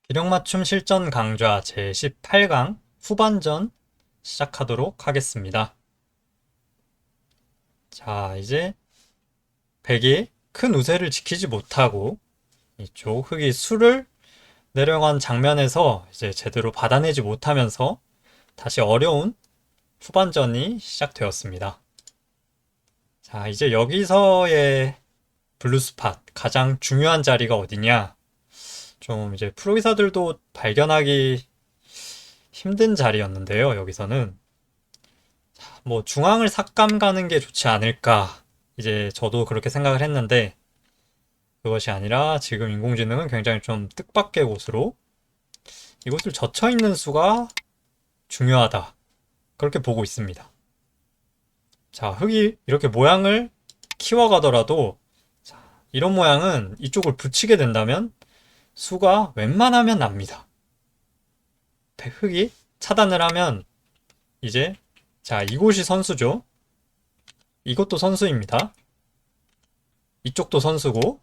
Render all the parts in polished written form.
기력맞춤 실전 강좌 제18강 후반전 시작하도록 하겠습니다. 자, 이제 백이 큰 우세를 지키지 못하고 이쪽 흑이 수를 내려간 장면에서 이제 제대로 받아내지 못하면서 다시 어려운 후반전이 시작되었습니다. 자, 이제 여기서의 블루스팟 가장 중요한 자리가 어디냐? 좀 이제 프로기사들도 발견하기 힘든 자리였는데요. 여기서는 뭐 중앙을 삭감 가는 게 좋지 않을까. 이제 저도 그렇게 생각을 했는데 그것이 아니라 지금 인공지능은 굉장히 좀 뜻밖의 곳으로 이곳을 젖혀 있는 수가 중요하다. 그렇게 보고 있습니다. 자, 흙이 이렇게 모양을 키워가더라도 자, 이런 모양은 이쪽을 붙이게 된다면 수가 웬만하면 납니다. 흙이 차단을 하면 이제 자, 이곳이 선수죠. 이것도 선수입니다. 이쪽도 선수고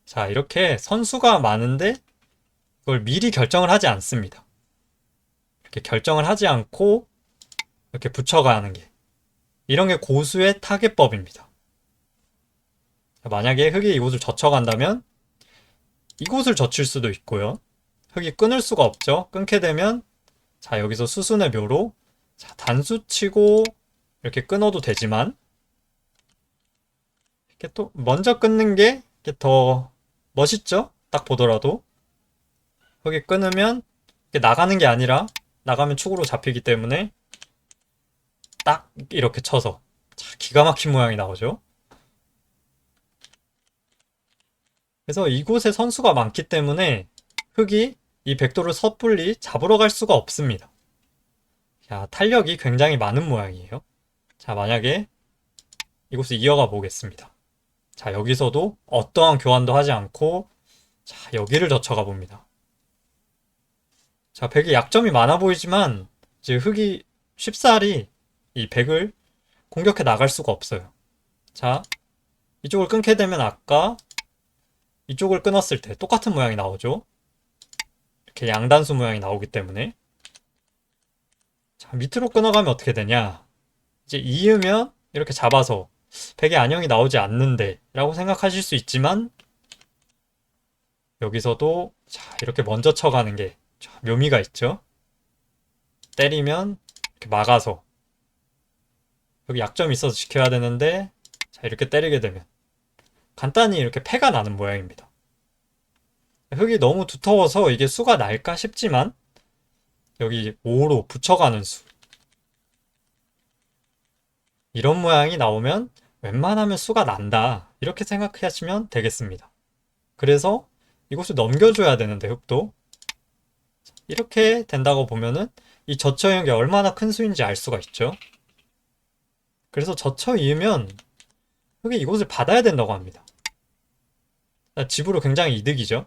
자, 이렇게 선수가 많은데 그걸 미리 결정을 하지 않습니다. 이렇게 결정을 하지 않고 이렇게 붙여가는 게 이런 게 고수의 타겟법입니다. 만약에 흙이 이곳을 젖혀간다면 이곳을 젖힐 수도 있고요. 흙이 끊을 수가 없죠. 끊게 되면 자, 여기서 수순의 묘로 자, 단수 치고 이렇게 끊어도 되지만 이렇게 또 먼저 끊는 게 이렇게 더 멋있죠? 딱 보더라도 흙이 끊으면 이게 나가는 게 아니라 나가면 축으로 잡히기 때문에 딱 이렇게 쳐서 자, 기가 막힌 모양이 나오죠. 그래서 이곳에 선수가 많기 때문에 흙이 이 백도를 섣불리 잡으러 갈 수가 없습니다. 자, 탄력이 굉장히 많은 모양이에요. 자, 만약에 이곳을 이어가 보겠습니다. 자, 여기서도 어떠한 교환도 하지 않고 자, 여기를 젖혀가 봅니다. 자, 백이 약점이 많아 보이지만 이제 흙이 쉽사리 이 백을 공격해 나갈 수가 없어요. 자, 이쪽을 끊게 되면 아까 이쪽을 끊었을 때 똑같은 모양이 나오죠. 이렇게 양단수 모양이 나오기 때문에 자, 밑으로 끊어가면 어떻게 되냐? 이제 이으면 이렇게 잡아서 백의 안형이 나오지 않는데 라고 생각하실 수 있지만 여기서도 자, 이렇게 먼저 쳐가는 게 자, 묘미가 있죠. 때리면 이렇게 막아서 여기 약점이 있어서 지켜야 되는데 자, 이렇게 때리게 되면 간단히 이렇게 패가 나는 모양입니다. 흙이 너무 두터워서 이게 수가 날까 싶지만 여기 5로 붙여가는 수 이런 모양이 나오면 웬만하면 수가 난다 이렇게 생각하시면 되겠습니다. 그래서 이곳을 넘겨줘야 되는데 흙도 이렇게 된다고 보면은 이 젖혀 있는 게 얼마나 큰 수인지 알 수가 있죠. 그래서 젖혀 이으면 흙이 이곳을 받아야 된다고 합니다. 집으로 굉장히 이득이죠.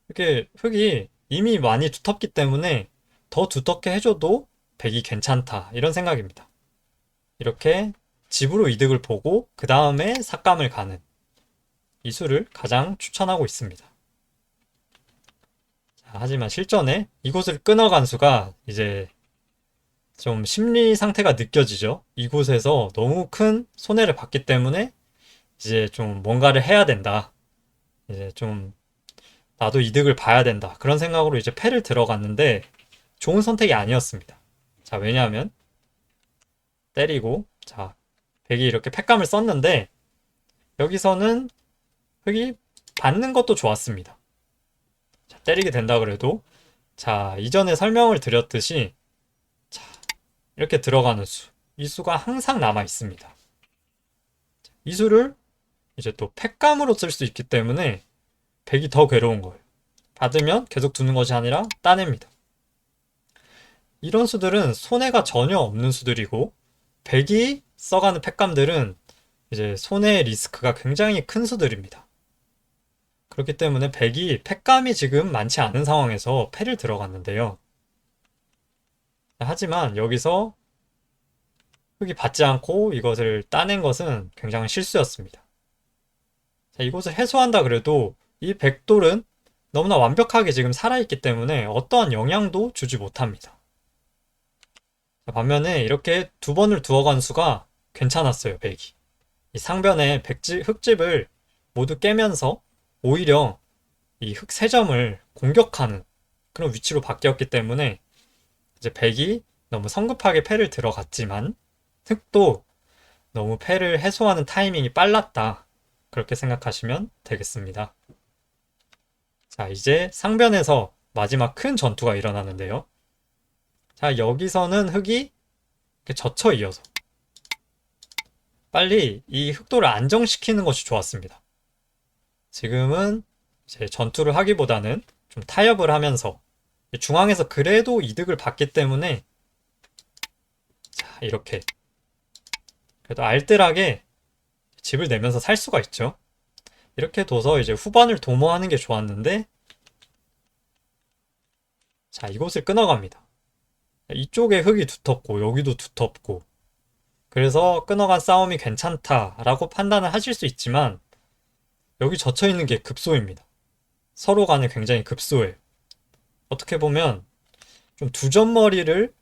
이렇게 흙이 이미 많이 두텁기 때문에 더 두텁게 해줘도 백이 괜찮다 이런 생각입니다. 이렇게 집으로 이득을 보고 그 다음에 삭감을 가는 이 수를 가장 추천하고 있습니다. 자, 하지만 실전에 이곳을 끊어간 수가 이제 좀 심리 상태가 느껴지죠. 이곳에서 너무 큰 손해를 봤기 때문에 이제 좀 뭔가를 해야 된다. 이제 좀 나도 이득을 봐야 된다. 그런 생각으로 이제 패를 들어갔는데 좋은 선택이 아니었습니다. 자, 왜냐하면 때리고 자, 백이 이렇게 패감을 썼는데 여기서는 흑이 받는 것도 좋았습니다. 자, 때리게 된다 그래도 자, 이전에 설명을 드렸듯이 자, 이렇게 들어가는 수. 이 수가 항상 남아 있습니다. 이 수를 이제 또 패감으로 쓸 수 있기 때문에 백이 더 괴로운 거예요. 받으면 계속 두는 것이 아니라 따냅니다. 이런 수들은 손해가 전혀 없는 수들이고 백이 써가는 팩감들은 이제 손해의 리스크가 굉장히 큰 수들입니다. 그렇기 때문에 백이 팩감이 지금 많지 않은 상황에서 패를 들어갔는데요. 하지만 여기서 흙이 받지 않고 이것을 따낸 것은 굉장히 실수였습니다. 자, 이것을 해소한다 그래도 이 백돌은 너무나 완벽하게 지금 살아있기 때문에 어떠한 영향도 주지 못합니다. 반면에 이렇게 두 번을 두어간 수가 괜찮았어요, 백이. 이 상변에 흙집을 모두 깨면서 오히려 이 흙 세 점을 공격하는 그런 위치로 바뀌었기 때문에 이제 백이 너무 성급하게 패를 들어갔지만 흙도 너무 패를 해소하는 타이밍이 빨랐다. 그렇게 생각하시면 되겠습니다. 자, 이제 상변에서 마지막 큰 전투가 일어나는데요. 자, 여기서는 흙이 이렇게 젖혀 이어서 빨리 이 흑도를 안정시키는 것이 좋았습니다. 지금은 이제 전투를 하기보다는 좀 타협을 하면서 중앙에서 그래도 이득을 봤기 때문에 자, 이렇게 그래도 알뜰하게 집을 내면서 살 수가 있죠. 이렇게 둬서 이제 후반을 도모하는 게 좋았는데 자, 이곳을 끊어갑니다. 이쪽에 흙이 두텁고 여기도 두텁고 그래서 끊어간 싸움이 괜찮다라고 판단을 하실 수 있지만 여기 젖혀 있는 게 급소입니다. 서로 간에 굉장히 급소해요. 어떻게 보면 좀 두점머리를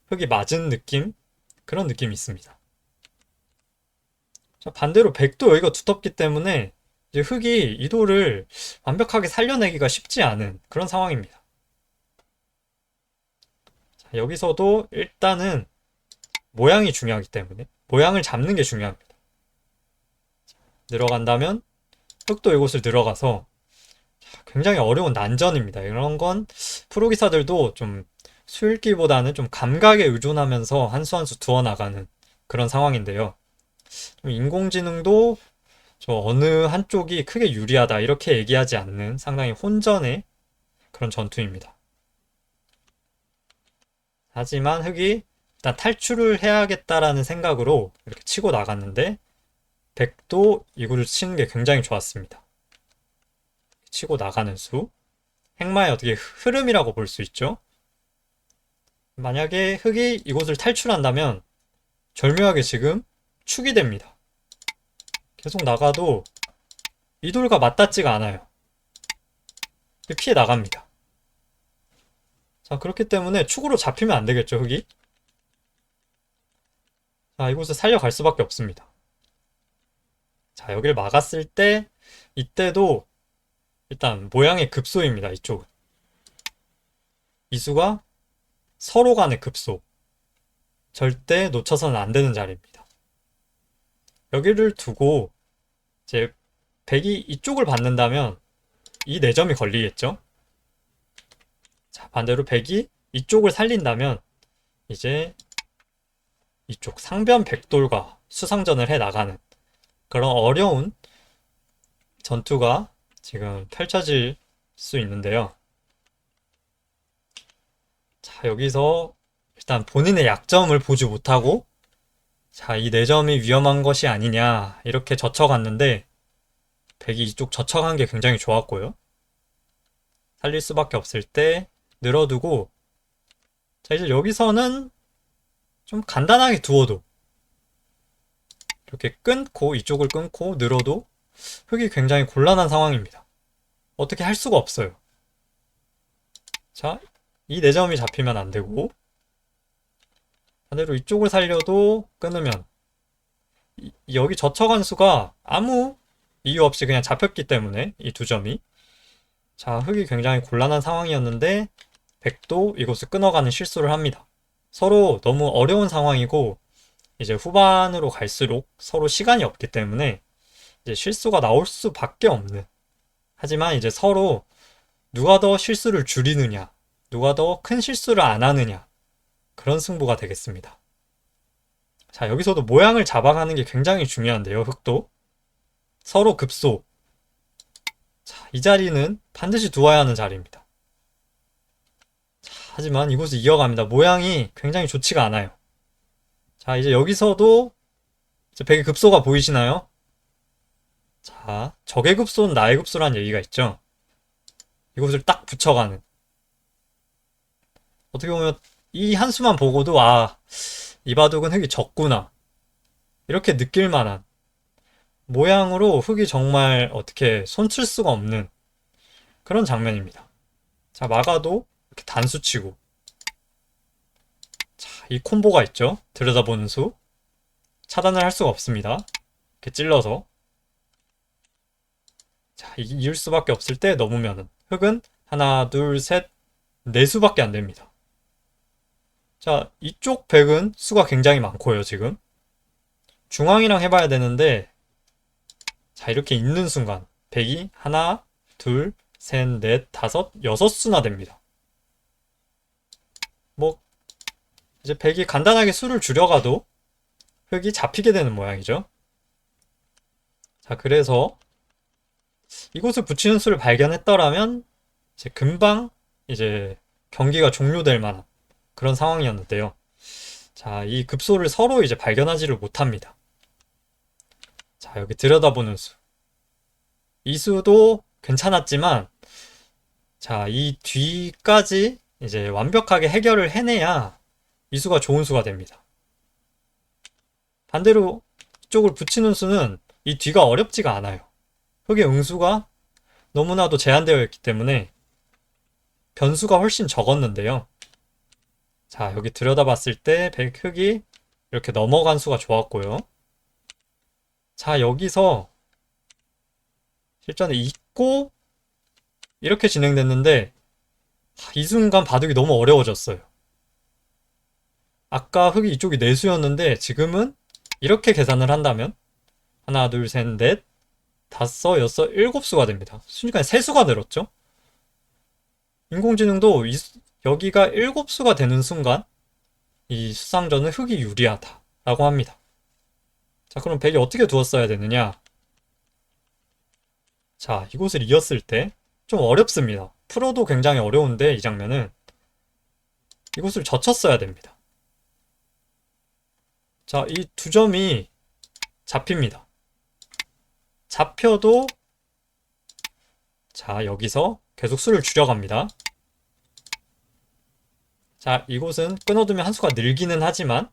흙이 맞은 느낌? 그런 느낌이 있습니다. 자, 반대로 백도 여기가 두텁기 때문에 이제 흙이 이 돌을 완벽하게 살려내기가 쉽지 않은 그런 상황입니다. 자, 여기서도 일단은 모양이 중요하기 때문에 모양을 잡는 게 중요합니다. 들어간다면 흙도 이곳을 들어가서 굉장히 어려운 난전입니다. 이런 건 프로기사들도 좀 수읽기보다는 좀 감각에 의존하면서 한 수 한 수 두어 나가는 그런 상황인데요. 인공지능도 저 어느 한쪽이 크게 유리하다 이렇게 얘기하지 않는 상당히 혼전의 그런 전투입니다. 하지만 흙이 일단 탈출을 해야겠다라는 생각으로 이렇게 치고 나갔는데 백도 이구를 치는 게 굉장히 좋았습니다. 치고 나가는 수. 행마의 어떻게 흐름이라고 볼 수 있죠. 만약에 흙이 이곳을 탈출한다면 절묘하게 지금 축이 됩니다. 계속 나가도 이 돌과 맞닿지가 않아요. 피해 나갑니다. 자, 그렇기 때문에 축으로 잡히면 안 되겠죠, 흙이. 자, 이곳을 살려갈 수밖에 없습니다. 자, 여기를 막았을 때 이때도 일단 모양의 급소입니다. 이쪽은. 이수가 서로 간의 급소. 절대 놓쳐서는 안 되는 자리입니다. 여기를 두고 이제 백이 이쪽을 받는다면 이 4점이 걸리겠죠? 자, 반대로 백이 이쪽을 살린다면 이제 이쪽 상변 백돌과 수상전을 해 나가는 그런 어려운 전투가 지금 펼쳐질 수 있는데요. 자, 여기서 일단 본인의 약점을 보지 못하고 자, 이 4점이 위험한 것이 아니냐 이렇게 젖혀갔는데 백이 이쪽 젖혀간 게 굉장히 좋았고요. 살릴 수밖에 없을 때 늘어두고 자, 이제 여기서는 좀 간단하게 두어도 이렇게 끊고 이쪽을 끊고 늘어도 흙이 굉장히 곤란한 상황입니다. 어떻게 할 수가 없어요. 자, 이 4점이 잡히면 안 되고 반대로 이쪽을 살려도 끊으면 여기 젖혀간 수가 아무 이유 없이 그냥 잡혔기 때문에 이 2점이 자, 흙이 굉장히 곤란한 상황이었는데 백도 이곳을 끊어가는 실수를 합니다. 서로 너무 어려운 상황이고 이제 후반으로 갈수록 서로 시간이 없기 때문에 이제 실수가 나올 수밖에 없는 하지만 이제 서로 누가 더 실수를 줄이느냐 누가 더 큰 실수를 안 하느냐 그런 승부가 되겠습니다. 자, 여기서도 모양을 잡아가는 게 굉장히 중요한데요. 흙도 서로 급소. 자, 이 자리는 반드시 두어야 하는 자리입니다. 자, 하지만 이곳을 이어갑니다. 모양이 굉장히 좋지가 않아요. 자, 이제 여기서도 이제 백의 급소가 보이시나요? 자, 적의 급소는 나의 급소라는 얘기가 있죠. 이곳을 딱 붙여가는. 어떻게 보면 이 한 수만 보고도 아, 이 바둑은 흙이 적구나. 이렇게 느낄 만한 모양으로 흙이 정말 어떻게 손칠 수가 없는 그런 장면입니다. 자, 막아도 이렇게 단수 치고. 자, 이 콤보가 있죠. 들여다보는 수. 차단을 할 수가 없습니다. 이렇게 찔러서. 자, 이을 수밖에 없을 때 넘으면은 흑은 하나, 둘, 셋, 네 수밖에 안 됩니다. 자, 이쪽 백은 수가 굉장히 많고요, 지금. 중앙이랑 해봐야 되는데, 자, 이렇게 있는 순간, 백이 하나, 둘, 셋, 넷, 다섯, 여섯 수나 됩니다. 뭐, 이제 백이 간단하게 수를 줄여가도 흑이 잡히게 되는 모양이죠. 자, 그래서 이곳을 붙이는 수를 발견했더라면, 이제 금방 이제 경기가 종료될 만한 그런 상황이었는데요. 자, 이 급소를 서로 이제 발견하지를 못합니다. 자, 여기 들여다보는 수. 이 수도 괜찮았지만, 자, 이 뒤까지 이제 완벽하게 해결을 해내야 이 수가 좋은 수가 됩니다. 반대로 이쪽을 붙이는 수는 이 뒤가 어렵지가 않아요. 흑의 응수가 너무나도 제한되어 있기 때문에 변수가 훨씬 적었는데요. 자, 여기 들여다봤을 때 흑이 이렇게 넘어간 수가 좋았고요. 자, 여기서 실전에 있고 이렇게 진행됐는데 이 순간 바둑이 너무 어려워졌어요. 아까 흑이 이쪽이 내수였는데 지금은 이렇게 계산을 한다면 하나, 둘, 셋, 넷, 다섯, 여섯, 일곱 수가 됩니다. 순식간에 세 수가 늘었죠? 인공지능도 여기가 일곱 수가 되는 순간 이 수상전은 흑이 유리하다라고 합니다. 자, 그럼 백이 어떻게 두었어야 되느냐? 자, 이곳을 이었을 때 좀 어렵습니다. 프로도 굉장히 어려운데 이 장면은 이곳을 젖혔어야 됩니다. 자, 이 두 점이 잡힙니다. 잡혀도 자, 여기서 계속 수를 줄여갑니다. 자, 이곳은 끊어두면 한 수가 늘기는 하지만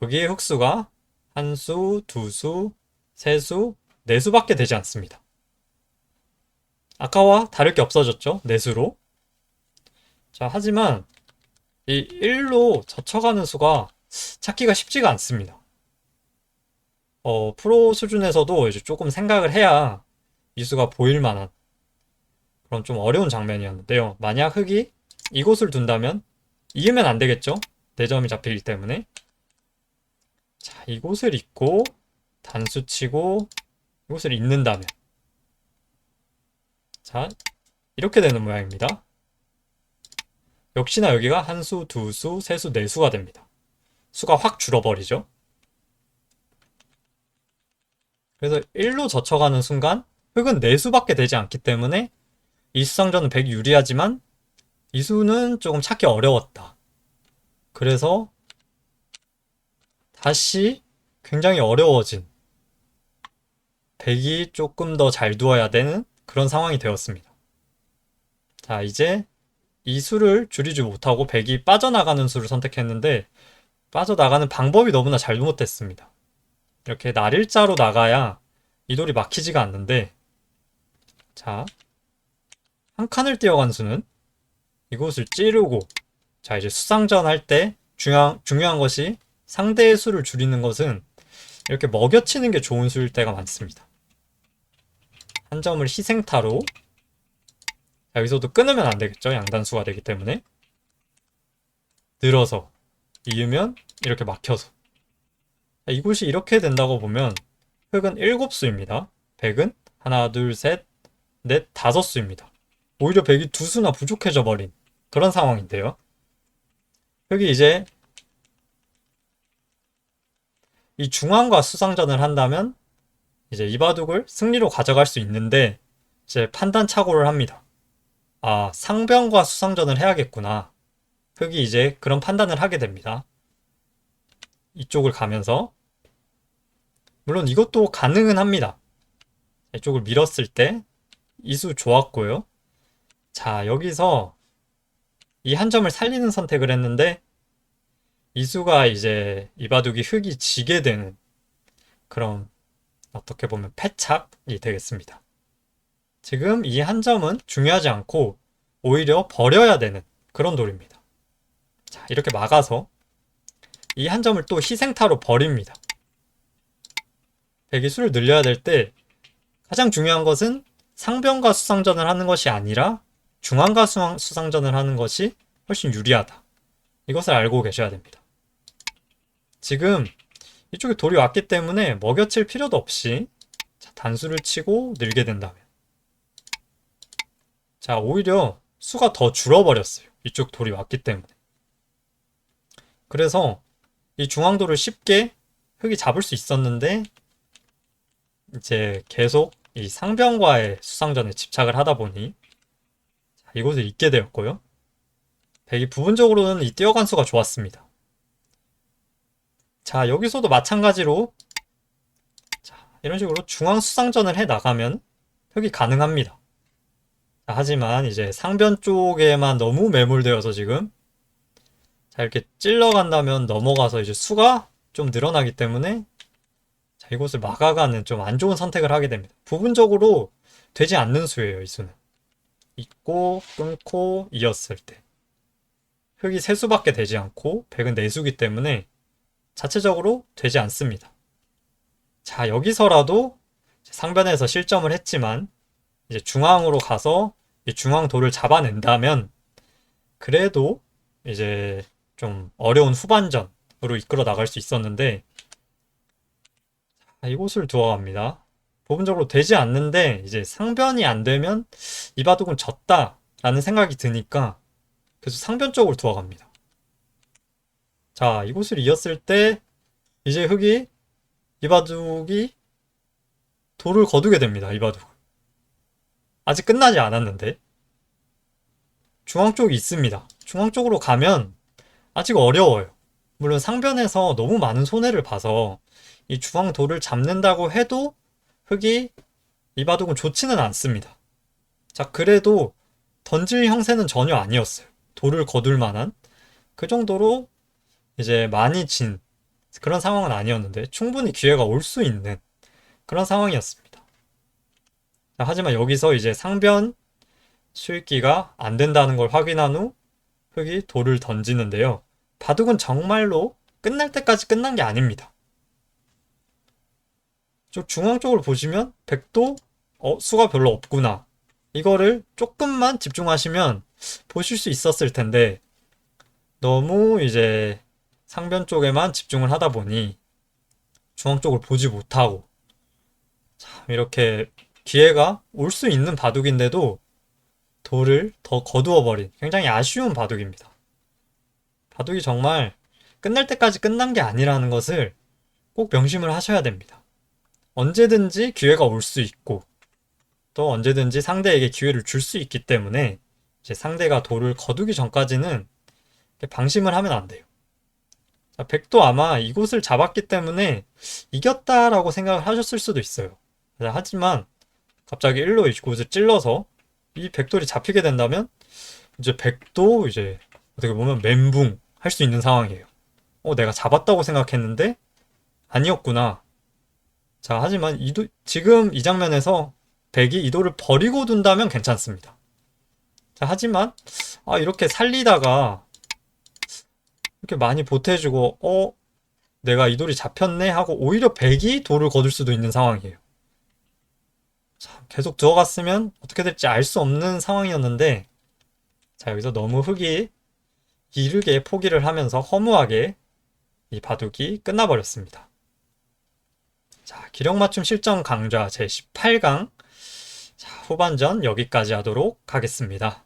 여기에 흑수가 한 수, 두 수, 세 수, 네 수밖에 되지 않습니다. 아까와 다를 게 없어졌죠? 네 수로. 자, 하지만 이 1로 젖혀가는 수가 찾기가 쉽지가 않습니다. 프로 수준에서도 이제 조금 생각을 해야 이 수가 보일 만한 그런 좀 어려운 장면이었는데요. 만약 흑이 이곳을 둔다면 이으면 안 되겠죠? 4점이 잡히기 때문에. 자, 이곳을 잇고 단수 치고 이곳을 잇는다면 자, 이렇게 되는 모양입니다. 역시나 여기가 한 수, 두 수, 세 수, 네 수가 됩니다. 수가 확 줄어버리죠. 그래서 1로 젖혀가는 순간 흑은 4수밖에 되지 않기 때문에 이 수상전은 100이 유리하지만 이 수는 조금 찾기 어려웠다. 그래서 다시 굉장히 어려워진 100이 조금 더 잘 두어야 되는 그런 상황이 되었습니다. 자, 이제 이 수를 줄이지 못하고 100이 빠져나가는 수를 선택했는데 빠져나가는 방법이 너무나 잘못됐습니다. 이렇게 날일자로 나가야 이 돌이 막히지가 않는데 자, 한 칸을 뛰어간 수는 이곳을 찌르고 자, 이제 수상전 할 때 중요한 것이 상대의 수를 줄이는 것은 이렇게 먹여치는 게 좋은 수일 때가 많습니다. 한 점을 희생타로 자, 여기서도 끊으면 안 되겠죠? 양단수가 되기 때문에 늘어서 이으면 이렇게 막혀서 자, 이곳이 이렇게 된다고 보면 흑은 7수입니다. 백은 하나, 둘, 셋, 넷, 5수입니다. 오히려 백이 2수나 부족해져 버린 그런 상황인데요. 흑이 이제 이 중앙과 수상전을 한다면 이제 이 바둑을 승리로 가져갈 수 있는데 이제 판단 착오를 합니다. 아, 상병과 수상전을 해야겠구나. 흑이 이제 그런 판단을 하게 됩니다. 이쪽을 가면서 물론 이것도 가능은 합니다. 이쪽을 밀었을 때 이수 좋았고요. 자, 여기서 이 한 점을 살리는 선택을 했는데 이수가 이제 이 바둑이 흑이 지게 되는 그런 어떻게 보면 패착이 되겠습니다. 지금 이 한 점은 중요하지 않고 오히려 버려야 되는 그런 돌입니다. 자, 이렇게 막아서 이 한 점을 또 희생타로 버립니다. 백이 수를 늘려야 될 때 가장 중요한 것은 상변과 수상전을 하는 것이 아니라 중앙과 수상전을 하는 것이 훨씬 유리하다. 이것을 알고 계셔야 됩니다. 지금 이쪽에 돌이 왔기 때문에 먹여칠 필요도 없이 단수를 치고 늘게 된다면 자, 오히려 수가 더 줄어버렸어요. 이쪽 돌이 왔기 때문에. 그래서 이 중앙돌을 쉽게 흙이 잡을 수 있었는데 이제 계속 이 상변과의 수상전에 집착을 하다 보니 이곳을 잇게 되었고요. 백이 부분적으로는 이 뛰어간 수가 좋았습니다. 자, 여기서도 마찬가지로 자, 이런 식으로 중앙 수상전을 해 나가면 흙이 가능합니다. 자, 하지만 이제 상변 쪽에만 너무 매몰되어서 지금 자, 이렇게 찔러간다면 넘어가서 이제 수가 좀 늘어나기 때문에 자, 이곳을 막아가는 좀 안 좋은 선택을 하게 됩니다. 부분적으로 되지 않는 수예요, 이 수는. 잇고 끊고 이었을 때 흙이 세 수밖에 되지 않고 백은 네 수기 때문에 자체적으로 되지 않습니다. 자, 여기서라도 상변에서 실점을 했지만 이제 중앙으로 가서 이 중앙 돌을 잡아낸다면 그래도 이제 좀 어려운 후반전으로 이끌어 나갈 수 있었는데 이곳을 두어갑니다. 부분적으로 되지 않는데 이제 상변이 안 되면 이 바둑은 졌다라는 생각이 드니까 그래서 상변 쪽으로 두어갑니다. 자, 이곳을 이었을 때 이제 흙이 이 바둑이 돌을 거두게 됩니다. 이 바둑. 아직 끝나지 않았는데 중앙 쪽이 있습니다. 중앙 쪽으로 가면 아직 어려워요. 물론 상변에서 너무 많은 손해를 봐서 이 중앙 돌을 잡는다고 해도 흙이 이 바둑은 좋지는 않습니다. 자, 그래도 던질 형세는 전혀 아니었어요. 돌을 거둘 만한 그 정도로 이제 많이 진 그런 상황은 아니었는데 충분히 기회가 올 수 있는 그런 상황이었습니다. 자, 하지만 여기서 이제 상변 수익기가 안 된다는 걸 확인한 후 흙이 돌을 던지는데요. 바둑은 정말로 끝날 때까지 끝난 게 아닙니다. 저 중앙 쪽을 보시면 백도 수가 별로 없구나. 이거를 조금만 집중하시면 보실 수 있었을 텐데 너무 이제 상변 쪽에만 집중을 하다 보니 중앙 쪽을 보지 못하고 참 이렇게 기회가 올 수 있는 바둑인데도 돌을 더 거두어 버린 굉장히 아쉬운 바둑입니다. 바둑이 정말 끝날 때까지 끝난 게 아니라는 것을 꼭 명심을 하셔야 됩니다. 언제든지 기회가 올 수 있고 또 언제든지 상대에게 기회를 줄 수 있기 때문에 이제 상대가 돌을 거두기 전까지는 방심을 하면 안 돼요. 자, 백도 아마 이곳을 잡았기 때문에 이겼다라고 생각을 하셨을 수도 있어요. 하지만 갑자기 일로 이곳을 찔러서 이 백돌이 잡히게 된다면 이제 백도 이제 어떻게 보면 멘붕 할 수 있는 상황이에요. 내가 잡았다고 생각했는데 아니었구나. 자, 하지만 지금 이 장면에서 백이 이 돌을 버리고 둔다면 괜찮습니다. 자, 하지만 이렇게 살리다가 이렇게 많이 보태주고 내가 이 돌이 잡혔네 하고 오히려 백이 돌을 거둘 수도 있는 상황이에요. 자, 계속 들어갔으면 어떻게 될지 알 수 없는 상황이었는데 자, 여기서 너무 흙이 이르게 포기를 하면서 허무하게 이 바둑이 끝나버렸습니다. 자, 기력맞춤 실전 강좌 제18강 자, 후반전 여기까지 하도록 하겠습니다.